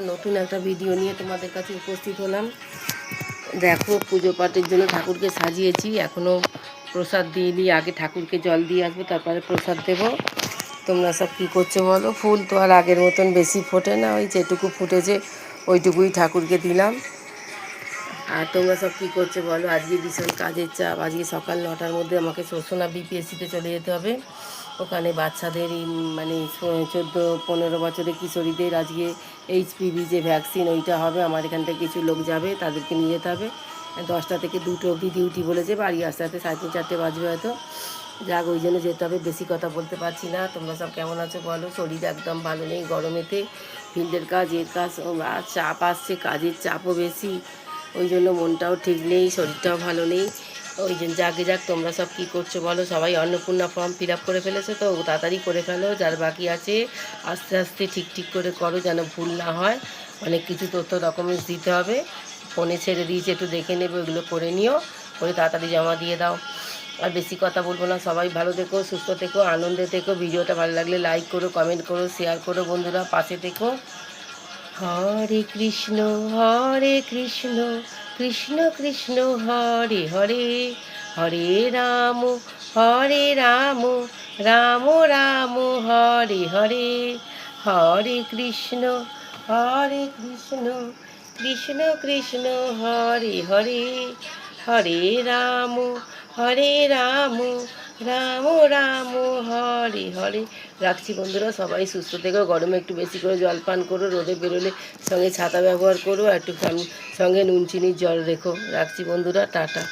নতুন একটা ভিডিও নিয়ে তোমাদের কাছে উপস্থিত হলাম। দেখো, পুজো পাঠের জন্য ঠাকুরকে সাজিয়েছি, এখনও প্রসাদ দিইনি। আগে ঠাকুরকে জল দিয়ে আসবো, তারপরে প্রসাদ দেব। তোমরা সব কী করছো বলো? ফুল তো আর আগের মতন বেশি ফোটে না, ওই যেটুকু ফুটেছে ওইটুকুই ঠাকুরকে দিলাম। আর তোমরা সব কী করছো বলো? আজকে ভীষণ কাজের চাপ। আজকে সকাল 9টার মধ্যে আমাকে শোষণা বিপিএসসিতে চলে যেতে হবে। ওখানে বাচ্চাদের মানে 14-15 বছরের কিশোরীদের আজকে এইচপিভি যে ভ্যাকসিন ওইটা হবে। আমার এখান থেকে কিছু লোক যাবে, তাদেরকে নিয়ে যেতে হবে। 10টা থেকে 2টো অবধি ডিউটি বলেছে, বাড়ি আসতে আসতে 3:30-4টে বাজবে হয়তো। যাক, ওই জন্য যেতে হবে। বেশি কথা বলতে পারছি না। তোমরা সব কেমন আছো বলো? শরীর একদম ভালো নেই, গরমেতে ফিল্ডের কাজ এর কাজ, আর চাপ আসছে, কাজের চাপও বেশি। ওই জন্য মনটাও ঠিক নেই, শরীরটাও ভালো নেই। ওই জন্য যাক, তোমরা সব কী করছো বলো? সবাই অন্নপূর্ণা ফর্ম ফিল আপ করে ফেলেছো তো? তাড়াতাড়ি করে ফেলো, যার বাকি আছে আস্তে আস্তে ঠিক করে করো, যেন ভুল না হয়। অনেক কিছু তথ্য ডকুমেন্টস দিতে হবে, ফোনে ছেড়ে দিয়েছে, একটু দেখে নেবে, ওইগুলো করে নিও, করে তাড়াতাড়ি জমা দিয়ে দাও। আর বেশি কথা বলবো না। সবাই ভালো থেকো, সুস্থ থেকো, আনন্দে থেকো। ভিডিওটা ভালো লাগলে লাইক করো, কমেন্ট করো, শেয়ার করো, বন্ধুরা পাশে থেকো। হরে কৃষ্ণ কৃষ্ণ কৃষ্ণ হরে হরে, হরে রাম রাম রাম হরে হরে, হরে কৃষ্ণ কৃষ্ণ কৃষ্ণ হরে হরে, হরে রাম রাম রাম হরে হরে। রাখছি বন্ধুরা, সবাই সুস্থ থেকো। গরমে একটু বেশি করে জল পান করো, রোদে বেরোলে সঙ্গে ছাতা ব্যবহার করো, আর একটু সঙ্গে নুন চিনির জল রেখো। রাখছি বন্ধুরা, টাটা।